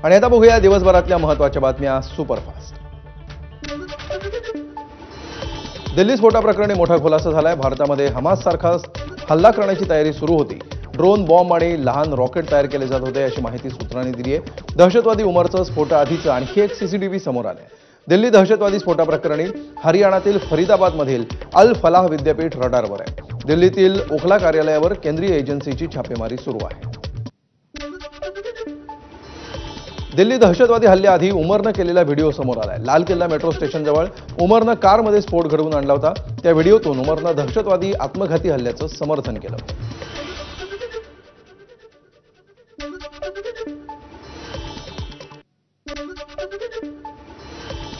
आणि आता बघूया दिवसभरातल्या महत्त्वाच्या बातम्या सुपरफास्ट। दिल्ली स्फोटाप्रकरणी मोठा खुलासा झालाय। भारतामध्ये हमास सारखा हल्ला करण्याची तयारी सुरू होती। ड्रोन, बॉम्ब आणि लहान रॉकेट तयार केले जात होते अशी माहिती सूत्रांनी दिली आहे। दहशतवादी उमरचं स्फोटाआधीचं आणखी एक सीसीटीव्ही समोर आलंय। दिल्ली दहशतवादी स्फोटाप्रकरणी हरियाणातील फरीदाबादमधील अल फलाह विद्यापीठ रडारवर आहे। दिल्लीतील ओखला कार्यालयावर केंद्रीय एजन्सीची छापेमारी सुरू आहे। दिल्ली दहशतवादी हल्ल्याआधी उमरनं केलेला व्हिडिओ समोर आलाय। लाल किल्ला मेट्रो स्टेशनजवळ उमरनं कारमध्ये स्फोट घडवून आणला होता। त्या व्हिडिओतून उमरनं दहशतवादी आत्मघाती हल्ल्याचं समर्थन केलं।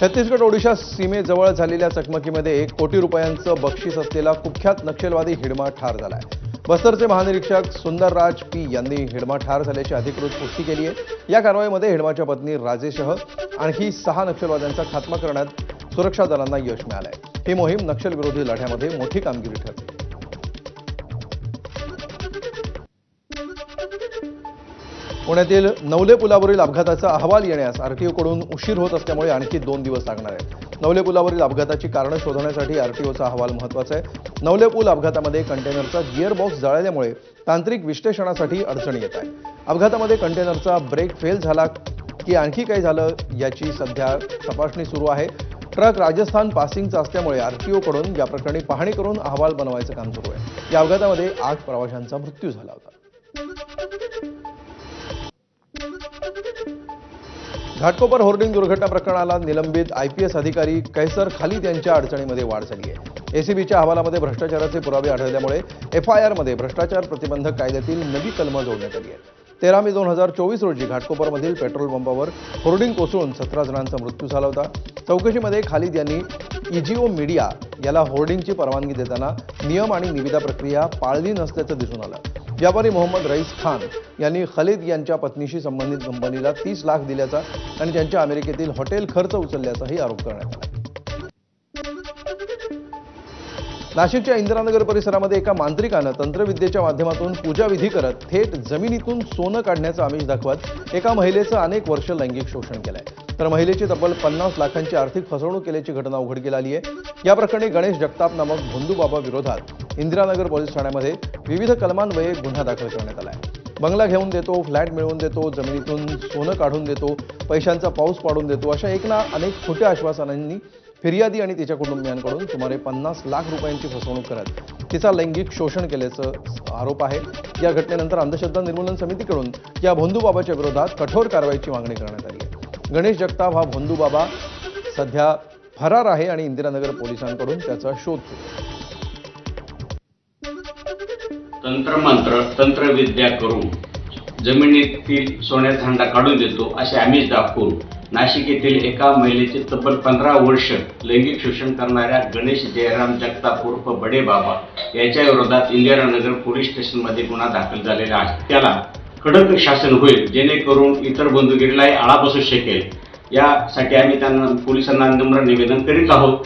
छत्तीसगड ओडिशा सीमेजवळ झालेल्या चकमकीमध्ये 1 कोटी रुपयांचं बक्षीस असलेला कुख्यात नक्षलवादी हिडमा ठार झालाय। बस्तरचे महानिरीक्षक सुंदरराज पी यांनी हिडमा ठार झाल्याची अधिकृत पुष्टी केली आहे। या कारवाईमध्ये हिडमाच्या पत्नी राजेसह आणखी 6 नक्षलवाद्यांचा खात्मा करण्यात सुरक्षा दलांना यश मिळालंय। ही मोहीम नक्षलविरोधी लढ्यामध्ये मोठी कामगिरी ठरली। पुण्यातील नवले पुलावरील अपघाताचा अहवाल येण्यास आरटीओकडून उशीर होत असल्यामुळे आणखी 2 दिवस लागणार आहेत। नवले पुलावरील अपघाताची कारणं शोधण्यासाठी आरटीओचा अहवाल महत्त्वाचा आहे। नवले पूल अपघातामध्ये कंटेनरचा गिअरबॉक्स जळाल्यामुळे तांत्रिक विश्लेषणासाठी अडचणी येत आहे। अपघातामध्ये कंटेनरचा ब्रेक फेल झाला की आणखी काही झालं याची सध्या तपासणी सुरू आहे। ट्रक राजस्थान पासिंगचा असल्यामुळे आरटीओकडून या प्रकरणी पाहणी करून अहवाल बनवायचं काम सुरू आहे। या अपघातामध्ये 8 प्रवाशांचा मृत्यू झाला होता। घाटकोपर होर्डिंग दुर्घटना प्रकरणाला निलंबित आयपीएस अधिकारी कैसर खालिद यांच्या अडचणीमध्ये वाढ झाली आहे। एसीबीच्या अहवालामध्ये भ्रष्टाचाराचे पुरावे आढळल्यामुळे एफआयआरमध्ये भ्रष्टाचार प्रतिबंधक कायद्यातील नवी कलमं जोडण्यात आली आहे। 13 मे 2024 रोजी घाटकोपरमधील पेट्रोल पंपावर होर्डिंग कोसळून 17 जणांचा मृत्यू झाला होता। चौकशीमध्ये खालिद यांनी इजिओ मीडिया याला होर्डिंगची परवानगी देताना नियम आणि निविदा प्रक्रिया पाळली नसल्याचं दिसून आलं। व्यापारी मोहम्मद रईस खान यांनी खालिद यांच्या पत्नीशी संबंधित कंपनीला 30 लाख दिल्याचा आणि त्यांच्या अमेरिकेतील हॉटेल खर्च उचलल्याचाही आरोप करण्यात आला। नाशिकच्या इंदिरानगर परिसरामध्ये एका मांत्रिकानं तंत्रविद्येच्या माध्यमातून पूजाविधी करत थेट जमिनीतून सोनं काढण्याचं आमिष दाखवत एका महिलेचं अनेक वर्ष लैंगिक शोषण केलंय। तर महिलेची तब्बल 50 लाखांची आर्थिक फसवणूक केल्याची घटना उघडकीला आली आहे। या प्रकरणी गणेश जगताप नामक भोंदूबाबा विरोधात इंदिरानगर पोलीस ठाण्यामध्ये विविध कलमान्वये गुन्हा दाखल करण्यात आला आहे। बंगला घेऊन देतो, फ्लॅट मिळवून देतो, जमिनीतून सोनं काढून देतो, पैशांचा पाऊस पाडून देतो अशा अनेक खोट्या आश्वासनांनी फिर्यादी आणि तिच्या कुटुंबियांकडून सुमारे 50 लाख रुपयांची फसवणूक करत तिचा लैंगिक शोषण केल्याचं आरोप आहे। या घटनेनंतर अंधश्रद्धा निर्मूलन समितीकडून या भोंदूबाबाच्या विरोधात कठोर कारवाईची मागणी करण्यात आली आहे। गणेश जगताप हा भोंदूबाबा सध्या फरार आहे आणि इंदिरानगर पोलिसांकडून त्याचा शोध सुरू आहे। तंत्रमंत्र तंत्रविद्या करून जमिनीतील सोन्याचा हंडा काढून देतो असे आमिष दाखवून नाशिक येथील एका महिलेचे तब्बल 15 वर्ष लैंगिक शोषण करणाऱ्या गणेश जयराम जगताप उर्फ बडे बाबा याच्या विरोधात इंदिरानगर पोलीस स्टेशनमध्ये गुन्हा दाखल झालेला आहे। त्याला कडक शासन होईल जेणेकरून इतर बंधुगिरीलाही आळा बसू शकेल यासाठी आम्ही त्यांना पोलिसांना नम्र निवेदन करीत आहोत।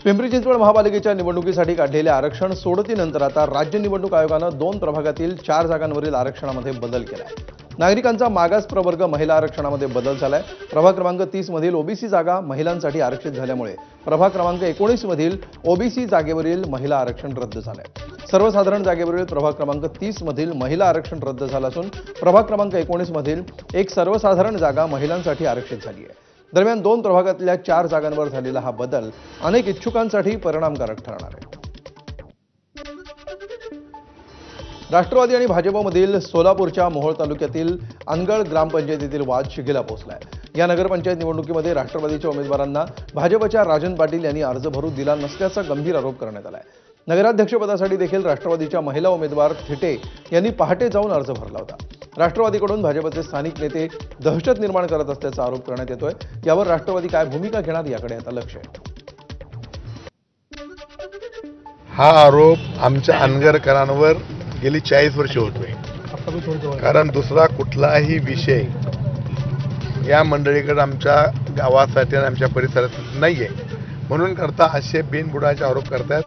पिंपरी चिंचवड महापालिकेच्या निवडणुकीसाठी काढलेले आरक्षण सोडतीनंतर आता राज्य निवडणूक आयोगानं 2 प्रभागातील 4 जागांवरील आरक्षणामध्ये बदल केलाय। नागरिकांचा मागास प्रवर्ग महिला आरक्षणामध्ये बदल झालाय। प्रभाग क्रमांक 30 मधील ओबीसी जागा महिलांसाठी आरक्षित झाल्यामुळे प्रभाग क्रमांक 19 मधील ओबीसी जागेवरील महिला आरक्षण रद्द झालंय। सर्वसाधारण जागेवरील प्रभाग क्रमांक 30 मधील महिला आरक्षण रद्द झालं असून प्रभाग क्रमांक 19 मधील एक सर्वसाधारण जागा महिलांसाठी आरक्षित झाली आहे। दरम्यान 2 प्रभागातल्या 4 जागांवर झालेला हा बदल अनेक इच्छुकांसाठी परिणामकारक ठरणार आहे। राष्ट्रवादी आणि भाजपमधील सोलापूरच्या मोहोळ तालुक्यातील अनगळ ग्रामपंचायतीतील वाद शिगेला पोहोचलाय। या नगरपंचायत निवडणुकीमध्ये राष्ट्रवादीच्या उमेदवारांना भाजपच्या राजन पाटील यांनी अर्ज भरू दिला नसल्याचा गंभीर आरोप करण्यात आलाय। नगराध्यक्षपदासाठी देखील राष्ट्रवादीच्या महिला उमेदवार थिटे यांनी पहाटे जाऊन अर्ज भरला होता। राष्ट्रवादीकडून भाजपचे स्थानिक नेते दहशत निर्माण करत असल्याचा आरोप करण्यात येतोय। यावर राष्ट्रवादी काय भूमिका घेणार याकडे आता लक्ष आहे। हा आरोप आमच्या अनगरकरांवर गेली 40 वर्ष होतोय। कारण दुसरा कुठलाही विषय या मंडळीकडे आमच्या गावासाठी आणि आमच्या परिसरात नाहीये, म्हणून करता असे बिनबुडाचे आरोप करतात।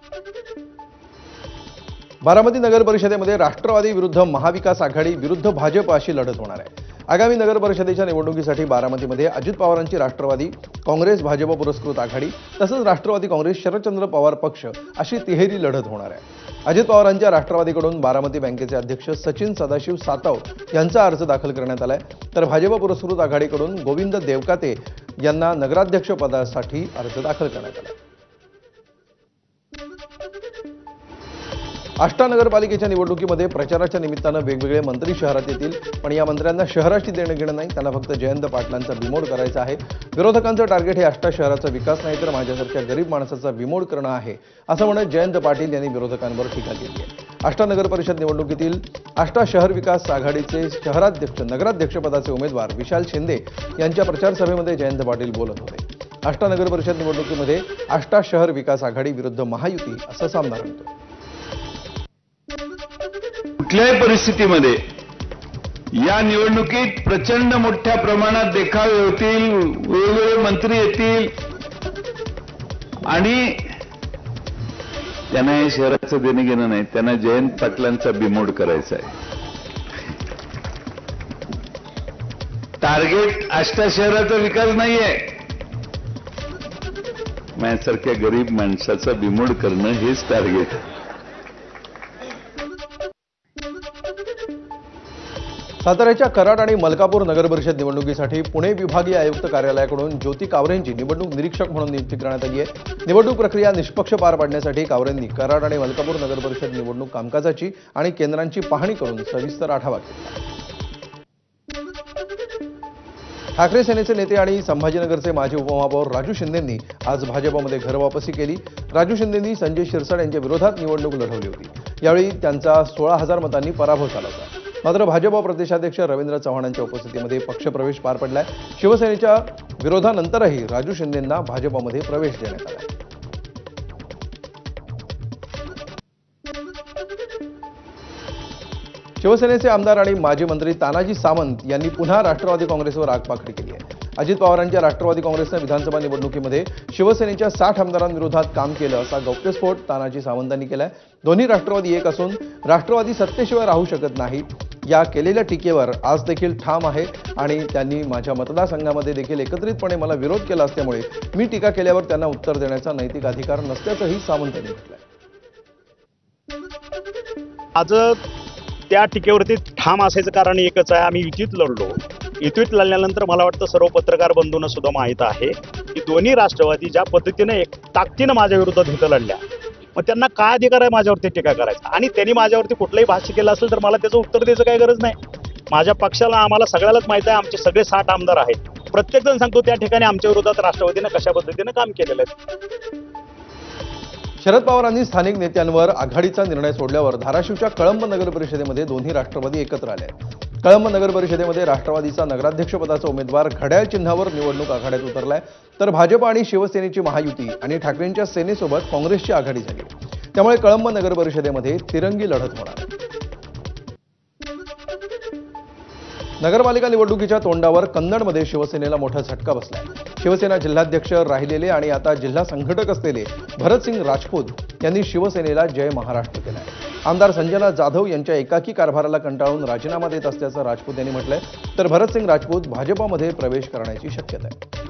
बारामती नगर परिषदेमध्ये राष्ट्रवादी विरुद्ध महाविकास आघाडी विरुद्ध भाजप अशी लढत होणार आहे। आगामी नगर परिषदेच्या निवडणुकीसाठी बारामतीमध्ये अजित पवारांची राष्ट्रवादी काँग्रेस भाजप पुरस्कृत आघाडी तसंच राष्ट्रवादी काँग्रेस शरदचंद्र पवार पक्ष अशी तिहेरी लढत होणार आहे. अजित पवारांच्या राष्ट्रवादीकडून बारामती बँकेचे अध्यक्ष सचिन सदाशिव सातव यांचा अर्ज दाखल करण्यात आलाय, तर भाजप पुरस्कृत आघाडीकडून गोविंद देवकाते यांना नगराध्यक्ष पदासाठी अर्ज दाखल करण्यात आला. आष्टा नगरपालिकेच्या निवडणुकीमध्ये प्रचाराच्या निमित्तानं वेगवेगळे मंत्री शहरात येतील, पण या मंत्र्यांना शहराशी देणं घेणं नाही, त्यांना फक्त जयंत पाटलांचा बिमोड करायचा आहे. विरोधकांचं टार्गेट हे आष्टा शहराचा विकास नाही तर माझ्यासारख्या गरीब माणसाचा बिमोड करणं आहे, असं म्हणत जयंत पाटील यांनी विरोधकांवर टीका केली आहे. आष्टा नगर परिषद निवडणुकीतील आष्टा शहर विकास आघाडीचे नगराध्यक्ष पदाचे उमेदवार विशाल शिंदे यांच्या प्रचार सभेमध्ये जयंत पाटील बोलत होते. आष्टा नगर परिषद निवडणुकीमध्ये आष्टा शहर विकास आघाडी विरुद्ध महायुती असा सामना रंगतो. कुठल्याही परिस्थितीमध्ये या निवडणुकीत प्रचंड मोठ्या प्रमाणात देखावे होतील, वेगवेगळे मंत्री येतील आणि त्यांना हे शहराचं देणं घेणं नाही, त्यांना जयंत पाटलांचा बिमोड करायचा आहे. टार्गेट आष्टा शहराचा विकास नाहीये, माझ्यासारख्या गरीब माणसाचा बिमोड करणं हेच टार्गेट आहे. साताऱ्याच्या कराड आणि मलकापूर नगर परिषद निवडणुकीसाठी पुणे विभागीय आयुक्त कार्यालयाकडून ज्योती कावरेंची निवडणूक निरीक्षक म्हणून नियुक्ती करण्यात आली आहे. निवडणूक प्रक्रिया निष्पक्ष पार पाडण्यासाठी कावरेंनी कराड आणि मलकापूर नगर परिषद निवडणूक कामकाजाची आणि केंद्रांची पाहणी करून सविस्तर आढावा घेतला. ठाकरे सेनेचे नेते आणि संभाजीनगरचे माजी उपमहापौर राजू शिंदेंनी आज भाजपमध्ये घरवापसी केली. राजू शिंदेंनी संजय शिरसाट यांच्या विरोधात निवडणूक लढवली होती. यावेळी त्यांचा 16,000 मतांनी पराभव झाला होता. मात्र भाजप प्रदेशाध्यक्ष रवींद्र चव्हाणांच्या उपस्थितीमध्ये पक्षप्रवेश पार पडलाय. शिवसेनेच्या विरोधानंतरही राजू शिंदेंना भाजपमध्ये प्रवेश देण्यात आला. शिवसेनेचे आमदार आणि माजी मंत्री तानाजी सावंत यांनी पुन्हा राष्ट्रवादी काँग्रेसवर आगपाखडी केली आहे. अजित पवारांच्या राष्ट्रवादी काँग्रेसनं विधानसभा निवडणुकीमध्ये शिवसेनेच्या 60 आमदारांविरोधात काम केलं असा गौप्यस्फोट तानाजी सावंतांनी केलाय. दोन्ही राष्ट्रवादी एक असून राष्ट्रवादी सत्तेशिवाय राहू शकत नाही या केलेल्या टीकेवर आज देखील ठाम आहे आणि त्यांनी माझ्या मतदारसंघामध्ये देखील एकत्रितपणे मला विरोध केला असल्यामुळे मी टीका केल्यावर त्यांना उत्तर देण्याचा नैतिक अधिकार नसल्याचंही सावंत यांनी म्हटलंय. आज त्या टीकेवरती ठाम असायचं कारण एकच आहे, आम्ही युतीत लढलो. युतीत लढल्यानंतर मला वाटतं सर्व पत्रकार बंधूंना सुद्धा माहीत आहे की दोन्ही राष्ट्रवादी ज्या पद्धतीने एक ताकदीनं माझ्या विरोधात इथं लढल्या, मग त्यांना काय अधिकार आहे माझ्यावरती टीका करायचा. आणि त्यांनी माझ्यावरती कुठलंही भाष्य केलं असेल तर मला त्याचं उत्तर द्यायचं काही गरज नाही. माझ्या पक्षाला आम्हाला सगळ्यालाच माहिती आहे, आमचे सगळे 60 आमदार आहेत. प्रत्येकजण सांगतो त्या ठिकाणी आमच्या विरोधात राष्ट्रवादीनं कशा पद्धतीनं काम केलेलं आहे. शरद पवारांनी स्थानिक नेत्यांवर आघाडीचा निर्णय सोडल्यावर धाराशिवच्या कळंब नगर परिषदेमध्ये दोन्ही राष्ट्रवादी एकत्र आले. कळंब नगर परिषदेमध्ये राष्ट्रवादीचा नगराध्यक्षपदाचा उमेदवार घड्याळ चिन्हावर निवडणूक आघाड्यात उतरलाय, तर भाजप आणि शिवसेनेची महायुती आणि ठाकरेंच्या सेनेसोबत काँग्रेसची आघाडी झाली. त्यामुळे कळंब नगर परिषदेमध्ये तिरंगी लढत होणार आहे. नगरपालिका निवडणुकीच्या तोंडावर कन्नडमध्ये शिवसेनेला मोठा झटका बसलाय. शिवसेना जिल्हाध्यक्ष राहिलेले आणि आता जिल्हा संघटक असलेले भरतसिंग राजपूत यांनी शिवसेनेला जय महाराष्ट्र केलाय. आमदार संजना जाधव यांच्या एकाकी कारभाराला कंटाळून राजीनामा देत असल्याचं राजपूत यांनी म्हटलंय, तर भरतसिंग राजपूत भाजपमध्ये प्रवेश करण्याची शक्यता आहे.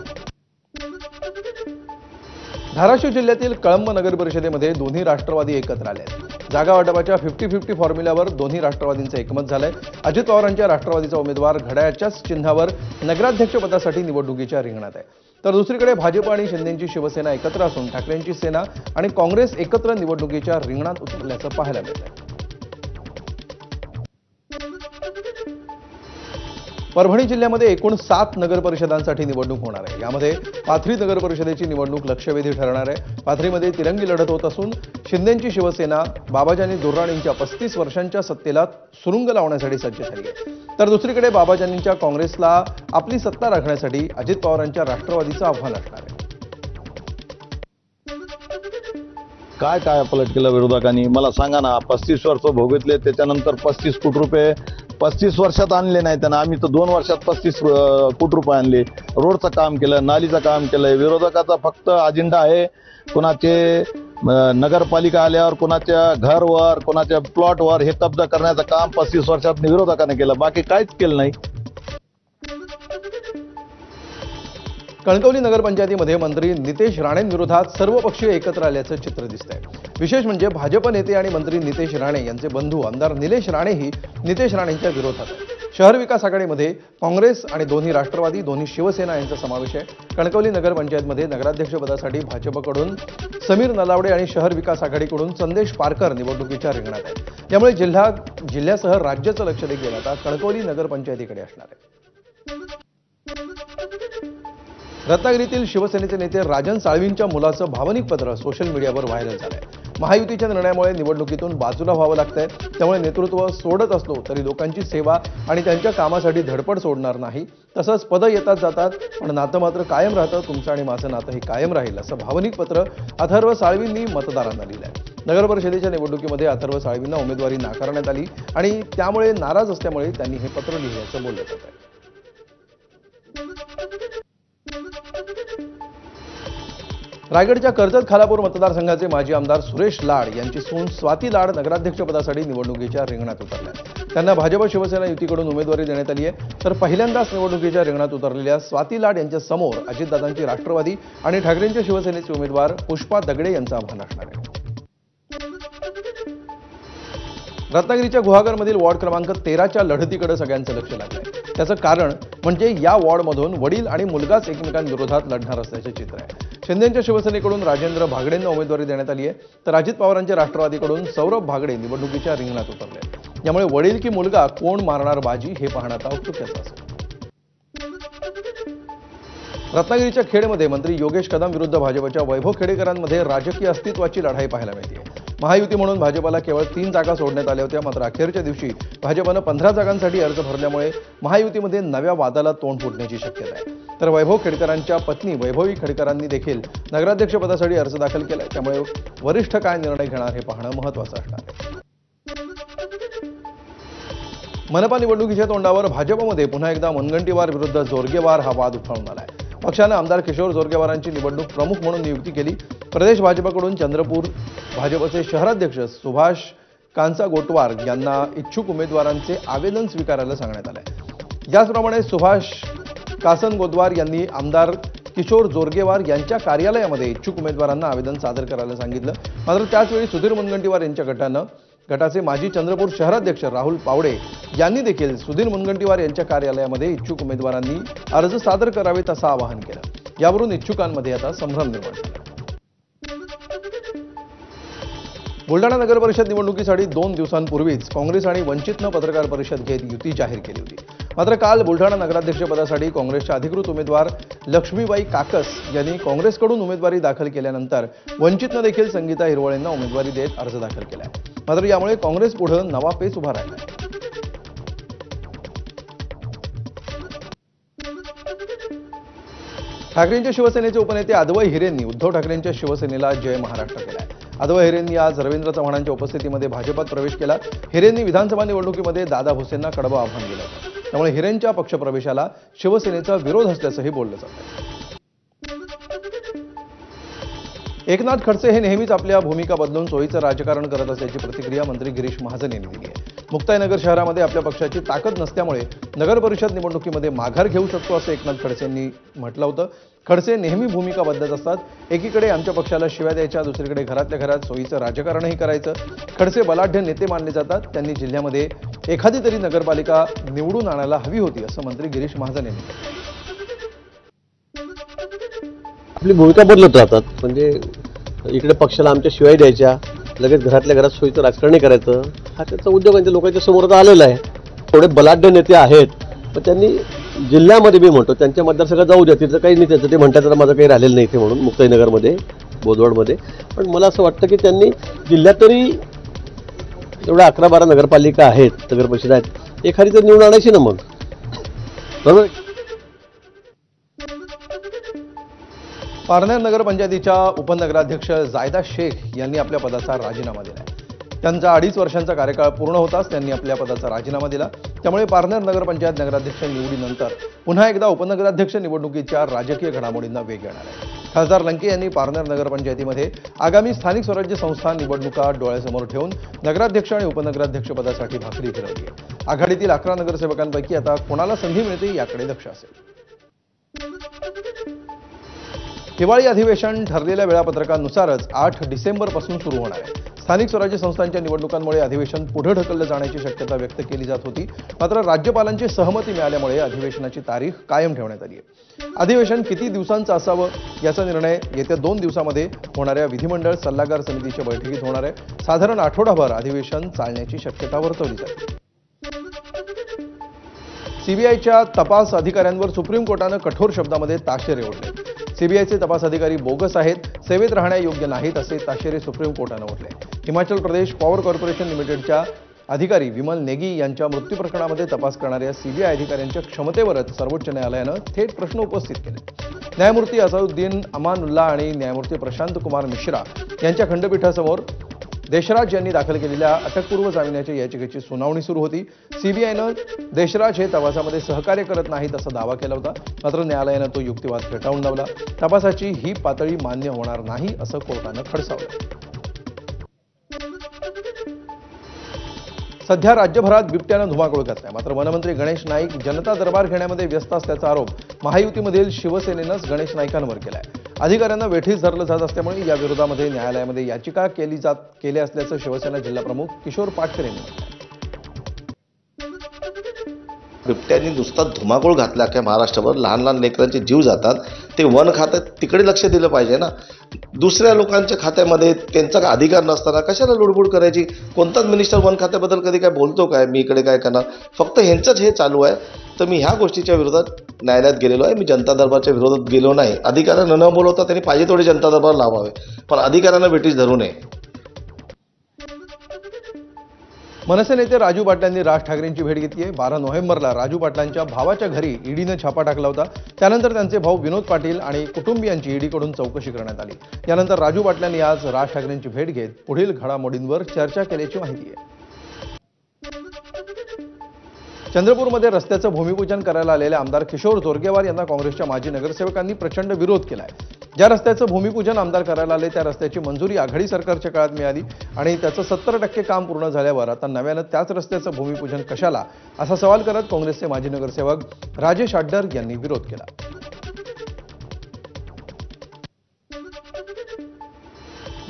धाराशिव जिल्ह्यातील कळंब नगर परिषदेमध्ये दोन्ही राष्ट्रवादी एकत्र आले आहेत. जागा वाटपाच्या 50-50 फॉर्म्युल्यावर दोन्ही राष्ट्रवादींचं एकमत झालंय. अजित पवारांच्या राष्ट्रवादीचा उमेदवार घड्याळच्याच चिन्हावर नगराध्यक्षपदासाठी निवडणुकीच्या रिंगणात आहे, तर दुसरीकडे भाजप आणि शिंदेची शिवसेना एकत्र असून ठाकरेंची सेना आणि काँग्रेस एकत्र निवडणुकीच्या रिंगणात उतरल्याचं पाहायला मिळतंय. परभणी जिल्ह्यामध्ये एकूण 7 नगर परिषदांसाठी निवडणूक होणार आहे. यामध्ये पाथरी नगर परिषदेची निवडणूक लक्षवेधी ठरणार आहे. पाथरीमध्ये तिरंगी लढत होत असून शिंदेची शिवसेना बाबाजानी दुर्राणींच्या 35 वर्षांच्या सत्तेला सुरुंग लावण्यासाठी सज्ज झाली आहे, तर दुसरीकडे बाबाजानींच्या काँग्रेसला आपली सत्ता राखण्यासाठी अजित पवारांच्या राष्ट्रवादीचं आव्हान असणार आहे. काय पलट केलं विरोधकांनी मला सांगा ना. 35 वर्ष भोगितले, त्याच्यानंतर 35 कोटी रुपये 35 वर्षात आणले नाही त्यांना. आम्ही तर 2 वर्षात 35 कोटी रुपये आणले. रोडचं काम केलं, नालीचं काम केलंय. विरोधकाचा फक्त अजेंडा आहे कोणाचे नगरपालिका आल्यावर कोणाच्या घरवर कोणाच्या प्लॉटवर हे कब्जा करण्याचं काम 35 वर्षात विरोधकाने केलं, बाकी काहीच केलं नाही. कणकवली नगरपंचायतीमध्ये मंत्री नितेश राणेंविरोधात सर्वपक्षीय एकत्र आल्याचं चित्र दिसतंय. विशेष म्हणजे भाजप नेते आणि मंत्री नितेश राणे यांचे बंधू आमदार निलेश राणेही नितेश राणेंच्या विरोधात आहेत. शहर विकास आघाडीमध्ये काँग्रेस आणि दोन्ही राष्ट्रवादी, दोन्ही शिवसेना यांचा समावेश आहे. कणकवली नगरपंचायतमध्ये नगराध्यक्षपदासाठी भाजपकडून समीर नलावडे आणि शहर विकास आघाडीकडून संदेश पारकर निवडणुकीच्या रिंगणात आहेत. त्यामुळे जिल्ह्यासह राज्याचं लक्ष देखील आता कणकवली नगरपंचायतीकडे असणार आहे. रत्नागिरीतील शिवसेनेचे नेते राजन साळवींच्या मुलाचं भावनिक पत्र सोशल मीडियावर व्हायरल झालंय. महायुतीच्या निर्णयामुळे निवडणुकीतून बाजूला व्हावं लागतंय. त्यामुळे नेतृत्व सोडत असलो तरी लोकांची सेवा आणि त्यांच्या कामासाठी धडपड सोडणार नाही. तसंच पदं येतात जातात पण नातं मात्र कायम राहतं. तुमचं आणि माझं नातं हे कायम राहील असं भावनिक पत्र अथर्व साळवींनी मतदारांना लिहिलंय. नगर परिषदेच्या निवडणुकीमध्ये अथर्व साळवींना उमेदवारी नाकारण्यात आली आणि त्यामुळे नाराज असल्यामुळे त्यांनी हे पत्र लिहिल्याचं बोललं जात आहे. रायगडच्या कर्जत खालापूर मतदारसंघाचे माजी आमदार सुरेश लाड यांची सून स्वाती लाड नगराध्यक्षपदासाठी निवडणुकीच्या रिंगणात उतरल्या. त्यांना भाजप शिवसेना युतीकडून उमेदवारी देण्यात आली आहे. तर पहिल्यांदाच निवडणुकीच्या रिंगणात उतरलेल्या स्वाती लाड यांच्या समोर अजितदादांची राष्ट्रवादी आणि ठाकरेंच्या शिवसेनेचे उमेदवार पुष्पा दगडे यांचं आव्हान असणार आहे. रत्नागिरीच्या गुहागरमधील वॉर्ड क्रमांक 13च्या लढतीकडे सगळ्यांचं लक्ष लागलंय. त्याचं कारण म्हणजे या वॉर्डमधून वडील आणि मुलगाच एकमेकांविरोधात लढणार असल्याचे चित्र आहे. शिंदेच्या शिवसेनेकडून राजेंद्र भागडेंना उमेदवारी देण्यात आली आहे. तर अजित पवारांच्या राष्ट्रवादीकडून सौरभ भागडे निवडणुकीच्या रिंगणात उतरले आहेत. यामुळे वडील की मुलगा कोण मारणार बाजी हे पाहणं आता औत्सुक्याचं असेल. रत्नागिरीच्या खेडमध्ये मंत्री योगेश कदम विरुद्ध भाजपच्या वैभव खेडेकरांमध्ये राजकीय अस्तित्वाची लढाई पाहायला मिळते. महायुती म्हणून भाजपला केवळ 3 जागा सोडण्यात आल्या होत्या. मात्र अखेरच्या दिवशी भाजपनं 15 जागांसाठी अर्ज भरल्यामुळे महायुतीमध्ये नव्या वादाला तोंड फुटण्याची शक्यता आहे. तर वैभव खेडकरांच्या पत्नी वैभवी खेडकरांनी देखील नगराध्यक्षपदासाठी अर्ज दाखल केलाय. त्यामुळे वरिष्ठ काय निर्णय घेणार हे पाहणं महत्त्वाचं असणार आहे. मनपा निवडणुकीच्या तोंडावर भाजपमध्ये पुन्हा एकदा मुनगंटीवार विरुद्ध जोरगेवार हा वाद उफाळून आलाय. पक्षानं आमदार किशोर जोरगेवारांची निवडणूक प्रमुख म्हणून नियुक्ती केली. प्रदेश भाजपकडून चंद्रपूर भाजपचे शहराध्यक्ष सुभाष कांचा गोटवार यांना इच्छुक उमेदवारांचे आवेदन स्वीकारायला सांगण्यात आलंय. याचप्रमाणे सुभाष कासन गोदवार यांनी आमदार किशोर जोरगेवार यांच्या कार्यालयामध्ये इच्छुक उमेदवारांना आवेदन सादर करायला सांगितलं. मात्र त्याचवेळी सुधीर मुनगंटीवार यांच्या गटाचे माजी चंद्रपूर शहराध्यक्ष राहुल पावडे यांनी देखील सुधीर मुनगंटीवार यांच्या कार्यालयामध्ये इच्छुक उमेदवारांनी अर्ज सादर करावेत असं आवाहन केलं. यावरून इच्छुकांमध्ये आता संभ्रम निर्माण झाला. बुलढाणा नगर परिषद निवडणुकीसाठी 2 दिवसांपूर्वीच काँग्रेस आणि वंचितनं पत्रकार परिषद घेत युती जाहीर केली होती. मात्र काल बुलढाणा नगराध्यक्षपदासाठी काँग्रेसच्या अधिकृत उमेदवार लक्ष्मीबाई काकस यांनी काँग्रेसकडून उमेदवारी दाखल केल्यानंतर वंचितनं देखील संगीता हिरवळेंना उमेदवारी देत अर्ज दाखल केलाय. मात्र यामुळे काँग्रेस पुढे नवा पेच उभा राहिला. ठाकरेंच्या शिवसेनेचे उपनेते अद्वै हिरेंनी उद्धव ठाकरेंच्या शिवसेनेला जय महाराष्ट्र केलाय. अद्वै हिरेंनी आज रवींद्र चव्हाणांच्या उपस्थितीमध्ये भाजपात प्रवेश केला. हिरेंनी विधानसभा निवडणुकीमध्ये दादा भुसेंना कडवं आव्हान दिलं होतं. त्यामुळे हिरेंच्या पक्षप्रवेशाला शिवसेनेचा विरोध असल्याचंही बोललं जातं. एकनाथ खडसे हे नेहमीच आपल्या भूमिका बदलून सोयीचं राजकारण करत असल्याची प्रतिक्रिया मंत्री गिरीश महाजन यांनी दिली आहे. मुक्ताईनगर शहरामध्ये आपल्या पक्षाची ताकद नसल्यामुळे नगर परिषद निवडणुकीमध्ये माघार घेऊ शकतो असं एकनाथ खडसेंनी म्हटलं होतं. खडसे नेहमी भूमिका बदलत असतात. एकीकडे आमच्या पक्षाला शिव्या द्यायच्या, दुसरीकडे घरातल्या घरात सोयीचं राजकारणही करायचं. खडसे बलाढ्य नेते मानले जातात. त्यांनी जिल्ह्यामध्ये एखादी तरी नगरपालिका निवडून आणायला हवी होती असं मंत्री गिरीश महाजन यांनी म्हटलं. आपली भूमिका बदलत राहतात. म्हणजे इकडे पक्षाला आमच्या शिवाय द्यायच्या, लगेच घरातल्या घरात सोयीचं राजकारण करायचं, हा त्याचा उद्योग लोकांच्या समोर आता आलेला आहे. थोडे बलाढ्य नेते आहेत, पण त्यांनी जिल्ह्यामध्ये मी म्हणतो त्यांच्या मतदारसंघात जाऊ द्या, तिथं काही नाही, त्याचं ते म्हणतात तर माझं काही राहिलेलं नाही इथे म्हणून मुक्ताईनगरमध्ये, बोदवडमध्ये. पण मला असं वाटतं की त्यांनी जिल्ह्यात तरी एवढ्या 11-12 नगरपालिका आहेत, नगर परिषद आहेत, एखादी तर निवडून आणायची ना मग, बरोबर. पारनेर नगरपंचायतीच्या उपनगराध्यक्ष जायदा शेख यांनी आपल्या पदाचा राजीनामा दिला. त्यांचा 2.5 वर्षांचा कार्यकाळ पूर्ण होताच त्यांनी आपल्या पदाचा राजीनामा दिला. त्यामुळे पारनेर नगरपंचायत नगराध्यक्ष निवडीनंतर पुन्हा एकदा उपनगराध्यक्ष निवडणुकीच्या राजकीय घडामोडींना वेग येणार आहे. खासदार लंके यांनी पारनेर नगरपंचायतीमध्ये आगामी स्थानिक स्वराज्य संस्था निवडणुका डोळ्यासमोर ठेवून नगराध्यक्ष आणि उपनगराध्यक्ष पदासाठी भाकरी फिरवली आहे. आघाडीतील 11 नगरसेवकांपैकी आता कोणाला संधी मिळते याकडे लक्ष असेल. हिवाळी अधिवेशन ठरलेल्या वेळापत्रकानुसारच 8 डिसेंबरपासून सुरू होणार आहे. स्थानिक स्वराज्य संस्थांच्या निवडणुकांमुळे अधिवेशन पुढे ढकललं जाण्याची शक्यता व्यक्त केली जात होती. मात्र राज्यपालांची सहमती मिळाल्यामुळे अधिवेशनाची तारीख कायम ठेवण्यात आली आहे. अधिवेशन किती दिवसांचं असावं याचा निर्णय येत्या 2 दिवसामध्ये होणाऱ्या विधिमंडळ सल्लागार समितीच्या बैठकीत होणार आहे. साधारण आठवडाभर अधिवेशन चालण्याची शक्यता वर्तवली जाते. सीबीआयच्या तपास अधिकाऱ्यांवर सुप्रीम कोर्टानं कठोर शब्दामध्ये ताशेरे ओढले. सीबीआयचे तपास अधिकारी बोगस आहेत, सेवेत राहण्यायोग्य नाहीत असे ताशेरे सुप्रीम कोर्टानं ओढले. हिमाचल प्रदेश पॉवर कॉर्पोरेशन लिमिटेडच्या अधिकारी विमल नेगी यांच्या मृत्यू प्रकरणामध्ये तपास करणाऱ्या सीबीआय अधिकाऱ्यांच्या क्षमतेवरच सर्वोच्च न्यायालयानं थेट प्रश्न उपस्थित केले. न्यायमूर्ती असादुद्दीन अमानुल्ला आणि न्यायमूर्ती प्रशांत कुमार मिश्रा यांच्या खंडपीठासमोर देशराज यांनी दाखल केलेल्या अटकपूर्व जामिनाच्या याचिकेची सुनावणी सुरू होती. सीबीआयनं देशराज हे तपासामध्ये सहकार्य करत नाहीत असा दावा केला होता. मात्र न्यायालयानं तो युक्तिवाद फेटाळून लावला. तपासाची ही पातळी मान्य होणार नाही असं कोर्टानं खडसावलं. सध्या राज्यभरात बिबट्यानं धुमाकूळ घातलाय. मात्र वनमंत्री गणेश नाईक जनता दरबार घेण्यामध्ये व्यस्त असल्याचा आरोप महायुतीमधील शिवसेनेनंच गणेश नाईकांवर केलाय. अधिकाऱ्यांना वेठीस धरलं जात असल्यामुळे या विरोधामध्ये न्यायालयामध्ये याचिका केली असल्याचं शिवसेना जिल्हाप्रमुख किशोर पाटकर यांनी म्हटलं. बिबट्यांनी नुसता धुमाकूळ घातला की महाराष्ट्रावर लहान लहान लेकरांचे जीव जातात. ते वन खातं तिकडे लक्ष दिलं पाहिजे ना. दुसऱ्या लोकांच्या खात्यामध्ये त्यांचा काय अधिकार नसताना कशाला लुडबुड करायची. कोणताच मिनिस्टर वन खात्याबद्दल कधी काय बोलतो काय, मी इकडे काय करणार, फक्त ह्यांचंच हे चालू आहे. तर मी ह्या गोष्टीच्या विरोधात न्यायालयात गेलेलो आहे. मी जनता दरबारच्या विरोधात गेलो नाही. अधिकाऱ्यांना न बोलवता त्यांनी पाहिजे तेवढे जनता दरबार लावावे, पण अधिकाऱ्यांना वेठीस धरू नये. मनसे नेते राजू पाटलांनी राज ठाकरेंची भेट घेतली आहे. 12 नोव्हेंबरला राजू पाटलांच्या भावाच्या घरी ईडीनं छापा टाकला होता. त्यानंतर त्यांचे भाऊ विनोद पाटील आणि कुटुंबियांची ईडीकडून चौकशी करण्यात आली. यानंतर राजू पाटलांनी आज राज ठाकरेंची भेट घेत पुढील घडामोडींवर चर्चा केल्याची माहिती आहे. चंद्रपूरमध्ये रस्त्याचं भूमिपूजन करायला आलेले आमदार किशोर जोरगेवार यांना काँग्रेसच्या माजी नगरसेवकांनी प्रचंड विरोध केलाय. ज्या रस्त्याचं भूमिपूजन आमदार करायला आले त्या रस्त्याची मंजुरी आघाडी सरकारच्या काळात मिळाली आणि त्याचं 70% काम पूर्ण झाल्यावर आता नव्यानं त्याच रस्त्याचं भूमिपूजन कशाला असा सवाल करत काँग्रेसचे माजी नगरसेवक राजेश आड्डर यांनी विरोध केला.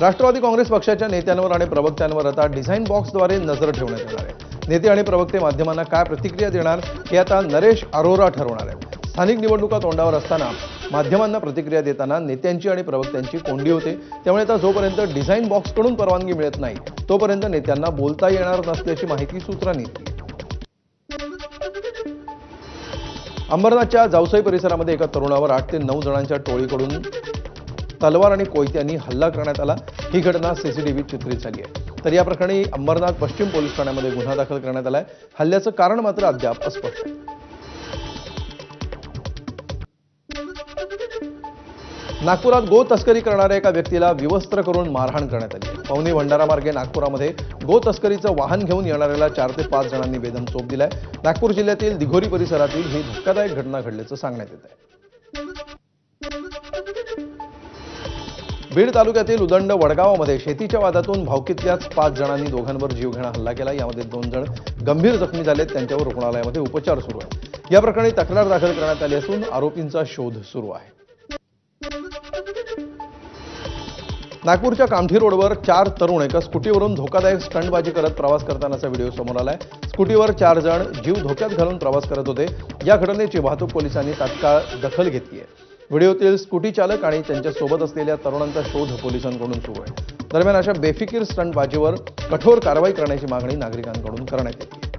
राष्ट्रवादी काँग्रेस पक्षाच्या नेत्यांवर आणि प्रवक्त्यांवर आता डिझाईन बॉक्सद्वारे नजर ठेवण्यात येणार आहे. नेते आणि प्रवक्ते माध्यमांना काय प्रतिक्रिया देणार हे आता नरेश अरोरा ठरवणार आहे. स्थानिक निवडणुका तोंडावर असताना माध्यमांना प्रतिक्रिया देताना नेत्यांची आणि प्रवक्त्यांची कोंडी होते. त्यामुळे आता जोपर्यंत डिझाईन बॉक्सकडून परवानगी मिळत नाही तोपर्यंत नेत्यांना बोलता येणार नसल्याची माहिती सूत्रांनी दिली. अंबरनाथच्या जावसई परिसरामध्ये एका तरुणावर 8 ते 9 जणांच्या टोळीकडून तलवार आणि कोयत्यांनी हल्ला करण्यात आला. ही घटना सीसीटीव्हीत चित्रित झाली आहे. तर या प्रकरणी अंबरनाथ पश्चिम पोलीस ठाण्यामध्ये गुन्हा दाखल करण्यात आलाय. हल्ल्याचं कारण मात्र अद्याप अस्पष्ट आहे. नागपुरात गो तस्करी करणाऱ्या एका व्यक्तीला विवस्त्र करून मारहाण करण्यात आली. पवनी भंडारा मार्गे नागपुरामध्ये गो तस्करीचं वाहन घेऊन येणाऱ्याला 4 ते 5 जणांनी बेदम चोप दिलाय. नागपूर जिल्ह्यातील दिघोरी परिसरातील ही धक्कादायक घटना घडल्याचं सांगण्यात येत आहे. बीड तालुक्यातील उदंड वडगावामध्ये शेतीच्या वादातून भावकीतल्याच 5 जणांनी दोघांवर जीवघेणा हल्ला केला. यामध्ये 2 जण गंभीर जखमी झालेत. त्यांच्यावर रुग्णालयामध्ये उपचार सुरू आहेत. या प्रकरणी तक्रार दाखल करण्यात आली असून आरोपींचा शोध सुरू आहे. नागपूरच्या कामठी रोडवर 4 तरुण एका स्कूटीवरून धोकादायक स्टंटबाजी करत प्रवास करतानाचा व्हिडिओ समोर आलाय. स्कूटीवर 4 जण जीव धोक्यात घालून प्रवास करत होते. या घटनेची वाहतूक पोलिसांनी तात्काळ दखल घेतली आहे. व्हिडिओतील स्कूटी चालक आणि त्यांच्या सोबत असलेल्या तरुणांचा शोध पोलिसांकडून सुरू आहे. दरम्यान अशा बेफिकीर स्टंटबाजीवर कठोर कारवाई करण्याची मागणी नागरिकांकडून करण्यात येते.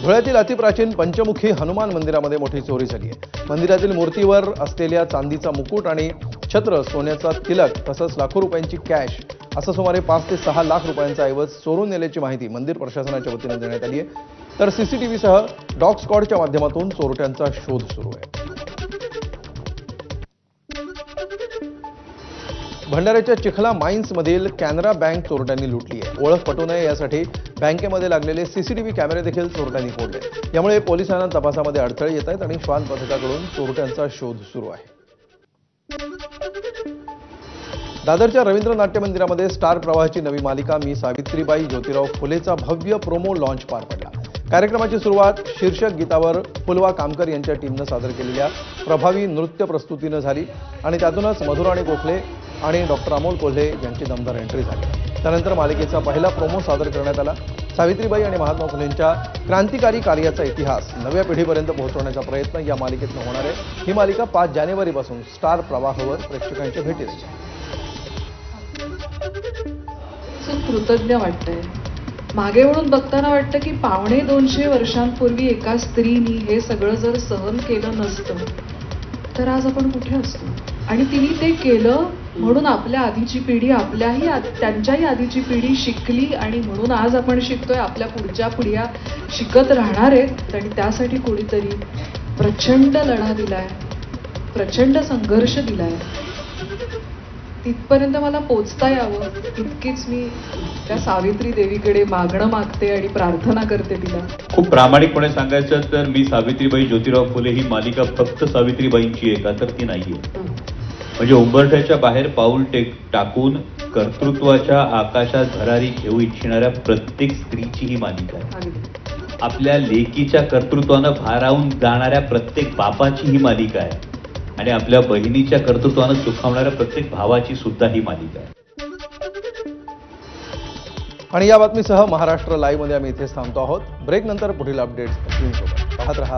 धुळ्यातील अतिप्राचीन पंचमुखी हनुमान मंदिरामध्ये मोठी चोरी झाली आहे. मंदिरातील मूर्तीवर असलेल्या चांदीचा मुकुट आणि छत्र, सोन्याचा तिलक तसंच लाखो रुपयांची कॅश असं सुमारे 5 ते 6 लाख रुपयांचा ऐवज चोरून नेल्याची माहिती मंदिर प्रशासनाच्या वतीने देण्यात आली आहे. तर सीसीटीव्हीसह डॉग स्क्वॉडच्या माध्यमातून चोरट्यांचा शोध सुरू आहे. भंडाऱ्याच्या चिखला माइन्समधील कॅनरा बँक चोरट्यांनी लुटली आहे. ओळख पटू नये यासाठी बँकेमध्ये लागलेले सीसीटीव्ही कॅमेरे देखील चोरट्यांनी फोडले. यामुळे पोलिसांना तपासामध्ये अडथळे येत आहेत आणि श्वान पथकाकडून चोरट्यांचा शोध सुरू आहे. दादरच्या रवींद्र नाट्य मंदिरामध्ये स्टार प्रवाहाची नवी मालिका मी सावित्रीबाई ज्योतिराव फुलेचा भव्य प्रोमो लॉन्च पार पडला. कार्यक्रमाची सुरुवात शीर्षक गीतावर पुलवा कामकर यांच्या टीमनं सादर केलेल्या प्रभावी नृत्य प्रस्तुतीनं झाली आणि त्यातूनच मधुराणी गोखले आणि डॉक्टर अमोल कोल्हे यांची दमदार एंट्री झाली. त्यानंतर मालिकेचा पहिला प्रोमो सादर करण्यात आला. सावित्रीबाई आणि महात्मा फुलेंच्या क्रांतिकारी कार्याचा इतिहास नव्या पिढीपर्यंत पोहोचवण्याचा प्रयत्न या मालिकेतून होणार आहे. ही मालिका 5 जानेवारीपासून स्टार प्रवाहवर प्रेक्षकांच्या भेटीस येईल. कृतज्ञ वाटतंय. मागे वळून बघताना वाटतं की 250 वर्षांपूर्वी एका स्त्रीनी हे सगळं जर सहन केलं नसतं तर आज आपण कुठे असतो. आणि तिने ते केलं म्हणून आपल्या आधीची पिढी त्यांच्याही आधीची पिढी शिकली आणि म्हणून आज आपण शिकतोय. आपल्या पुढच्या पिढ्या शिकत राहणार आहेत आणि त्यासाठी कोणीतरी प्रचंड लढा दिलाय, प्रचंड संघर्ष दिलाय. तिथपर्यंत मला पोचता यावं इतकीच मी त्या सावित्री देवीकडे मागणं मागते आणि प्रार्थना करते तिला. खूप प्रामाणिकपणे सांगायचं तर मी सावित्रीबाई ज्योतिराव फुले ही मालिका फक्त सावित्रीबाईंची आहे का तर ती नाहीये. म्हणजे उंबरठ्याच्या बाहेर पाऊल टाकून कर्तृत्वाच्या आकाशात भरारी घेऊ इच्छिणाऱ्या प्रत्येक स्त्रीची ही मालिका आहे. आपल्या लेकीच्या कर्तृत्वानं भारावून जाणाऱ्या प्रत्येक बापाची ही मालिका आहे आणि आपल्या बहिणीच्या कर्तृत्वानं सुखावणाऱ्या प्रत्येक भावाची सुद्धा ही मालिका आहे. आणि या बातमीसह महाराष्ट्र लाईव्ह मध्ये आम्ही इथेच थांबतो आहोत. ब्रेक नंतर पुढील अपडेट्स पाहत रहा.